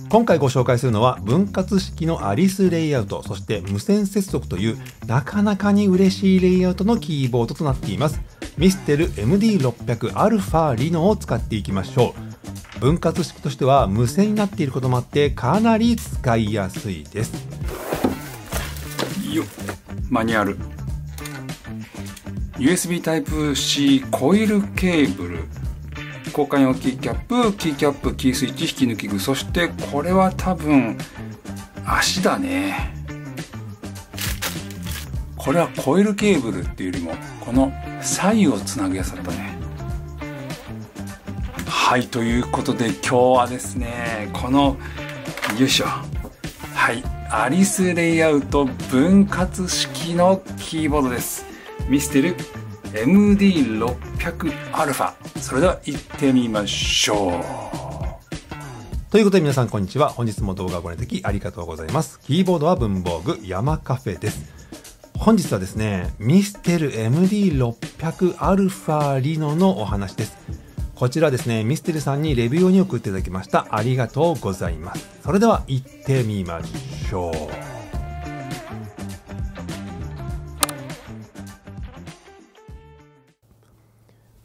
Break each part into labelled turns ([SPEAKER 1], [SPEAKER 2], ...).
[SPEAKER 1] 今回ご紹介するのは分割式のアリスレイアウト、そして無線接続というなかなかに嬉しいレイアウトのキーボードとなっています。ミステル MD600α リノを使っていきましょう。分割式としては無線になっていることもあってかなり使いやすいです。
[SPEAKER 2] よっ、マニュアル。 USB Type-C コイルケーブル、交換用キーキャップ、キースイッチ、引き抜き具、そしてこれは多分足だね。これはコイルケーブルっていうよりもこの左右をつなぐやつだったね。はい、ということで今日はですね、このよいしょ、はい、アリスレイアウト分割式のキーボードです。ミステル MD600α。 それでは行ってみましょう。
[SPEAKER 1] ということで皆さんこんにちは。本日も動画をご覧いただきありがとうございます。キーボードは文房具山カフェです。本日はですね、ミステル MD600α リノのお話です。こちらですね、ミステルさんにレビューに送っていただきました。ありがとうございます。それでは行ってみましょう。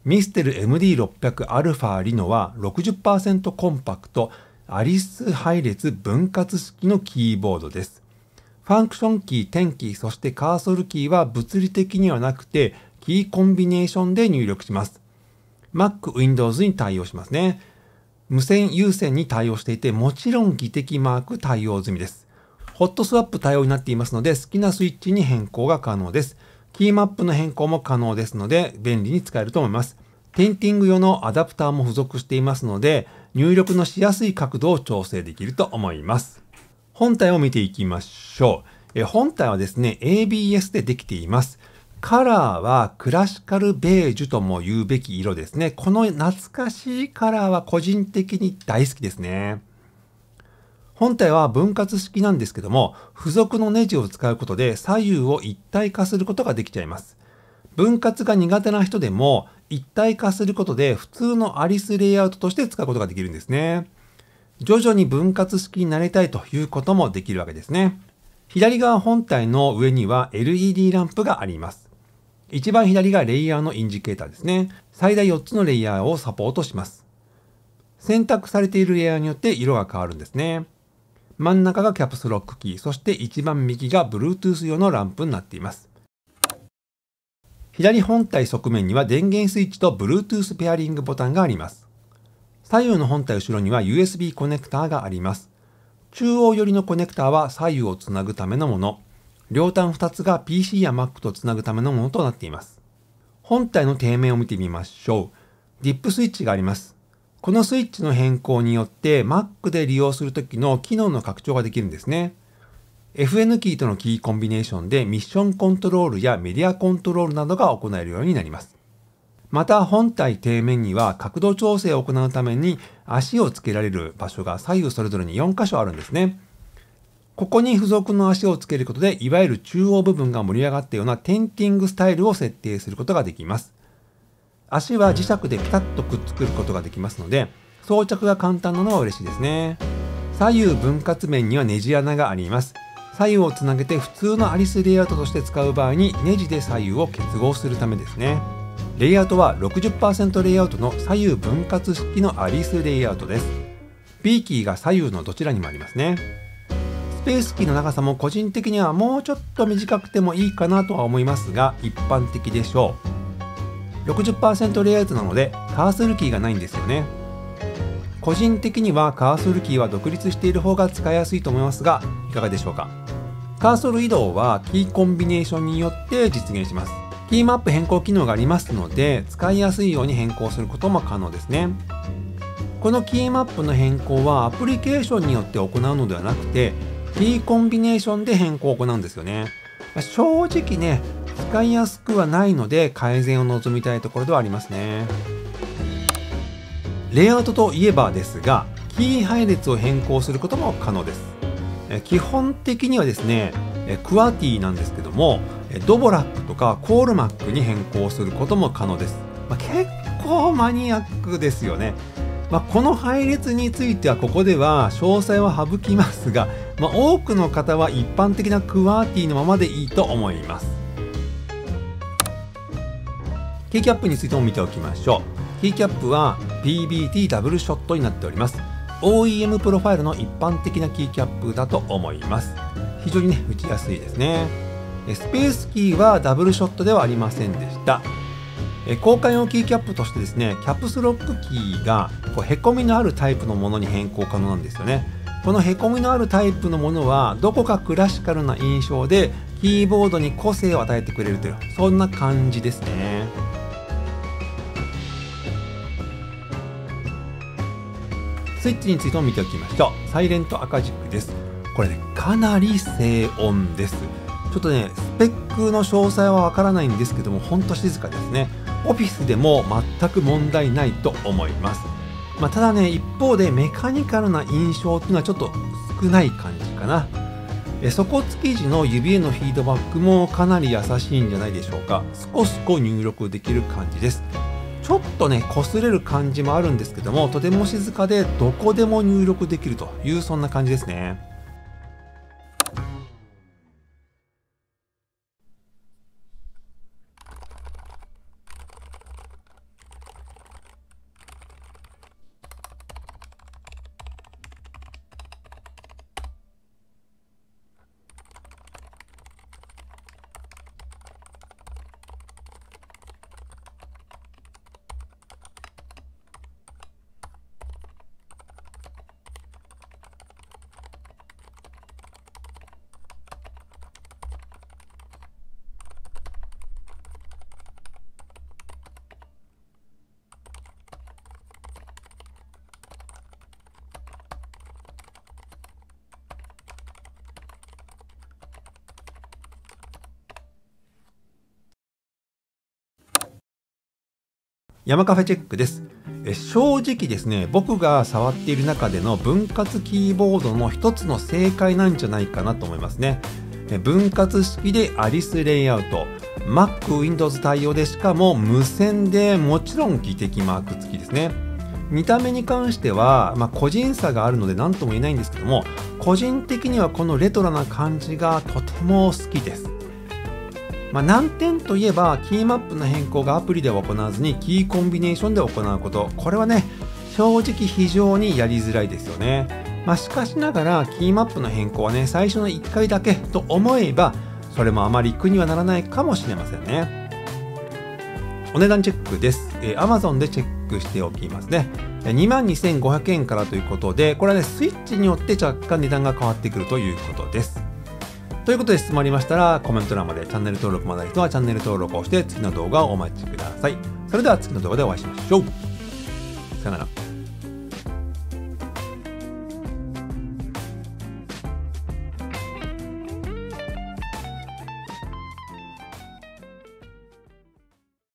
[SPEAKER 1] ミステル MD600α リノは 60% コンパクトアリス配列分割式のキーボードです。ファンクションキー、点キー、そしてカーソルキーは物理的にはなくてキーコンビネーションで入力します。Mac、Windows に対応しますね。無線有線に対応していて、もちろん技的マーク対応済みです。ホットスワップ対応になっていますので、好きなスイッチに変更が可能です。キーマップの変更も可能ですので、便利に使えると思います。テンティング用のアダプターも付属していますので、入力のしやすい角度を調整できると思います。本体を見ていきましょう。本体はですね、ABS でできています。カラーはクラシカルベージュとも言うべき色ですね。この懐かしいカラーは個人的に大好きですね。本体は分割式なんですけども、付属のネジを使うことで左右を一体化することができちゃいます。分割が苦手な人でも一体化することで普通のアリスレイアウトとして使うことができるんですね。徐々に分割式になりたいということもできるわけですね。左側本体の上には LED ランプがあります。一番左がレイヤーのインジケーターですね。最大4つのレイヤーをサポートします。選択されているレイヤーによって色が変わるんですね。真ん中がキャプスロックキー、そして一番右が Bluetooth 用のランプになっています。左本体側面には電源スイッチと Bluetooth ペアリングボタンがあります。左右の本体後ろには USB コネクターがあります。中央寄りのコネクターは左右をつなぐためのもの。両端2つが PC や Mac とつなぐためのものとなっています。本体の底面を見てみましょう。ディップスイッチがあります。このスイッチの変更によって Mac で利用するときの機能の拡張ができるんですね。FN キーとのキーコンビネーションでミッションコントロールやメディアコントロールなどが行えるようになります。また本体底面には角度調整を行うために足をつけられる場所が左右それぞれに4箇所あるんですね。ここに付属の足をつけることでいわゆる中央部分が盛り上がったようなテンティングスタイルを設定することができます。足は磁石でピタッとくっつくことができますので装着が簡単なのは嬉しいですね。左右分割面にはネジ穴があります。左右をつなげて普通のアリスレイアウトとして使う場合にネジで左右を結合するためですね。レイアウトは 60% レイアウトの左右分割式のアリスレイアウトです。B キーが左右のどちらにもありますね。スペースキーの長さも個人的にはもうちょっと短くてもいいかなとは思いますが一般的でしょう。60% レイアウトなのでカーソルキーがないんですよね。個人的にはカーソルキーは独立している方が使いやすいと思いますがいかがでしょうか。カーソル移動はキーコンビネーションによって実現します。キーマップ変更機能がありますので使いやすいように変更することも可能ですね。このキーマップの変更はアプリケーションによって行うのではなくてキーコンビネーションで変更を行うんですよね。正直ね使いやすくはないので改善を望みたいところではありますね。レイアウトといえばですがキー配列を変更することも可能です。基本的にはですねクワティなんですけどもドボラックとかコールマックに変更することも可能です。結構マニアックですよね。この配列についてはここでは詳細は省きますが、多くの方は一般的なクワーティのままでいいと思います。キーキャップについても見ておきましょう。キーキャップは PBT ダブルショットになっております。OEM プロファイルの一般的なキーキャップだと思います。非常にね、打ちやすいですね。スペースキーはダブルショットではありませんでした。交換用キーキャップとしてですね、キャプスロックキーがへこみのあるタイプのものに変更可能なんですよね。このへこみのあるタイプのものはどこかクラシカルな印象でキーボードに個性を与えてくれるという、そんな感じですね。スイッチについても見ておきましょう。サイレント赤軸です。これね、かなり静音です。ちょっとね、スペックの詳細はわからないんですけども、ほんと静かですね。オフィスでも全く問題ないと思います。ただね、一方でメカニカルな印象っていうのはちょっと少ない感じかな。底付き時の指へのフィードバックもかなり優しいんじゃないでしょうか。スコスコ入力できる感じです。ちょっとね、擦れる感じもあるんですけども、とても静かでどこでも入力できるという、そんな感じですね。山カフェチェックです。正直ですね、僕が触っている中での分割キーボードの一つの正解なんじゃないかなと思いますね。分割式でアリスレイアウト、Mac、Windows 対応で、しかも無線で、もちろん技的マーク付きですね。見た目に関しては、個人差があるので何とも言えないんですけども、個人的にはこのレトロな感じがとても好きです。難点といえば、キーマップの変更がアプリでは行わずにキーコンビネーションで行うこと。これはね、正直非常にやりづらいですよね。しかしながら、キーマップの変更はね、最初の1回だけと思えば、それもあまり苦にはならないかもしれませんね。お値段チェックです。Amazon でチェックしておきますね。22,500 円からということで、これはね、スイッチによって若干値段が変わってくるということです。ということで、質問ありましたらコメント欄まで。チャンネル登録まだない人はチャンネル登録をして次の動画をお待ちください。それでは次の動画でお会いしましょう。さよなら。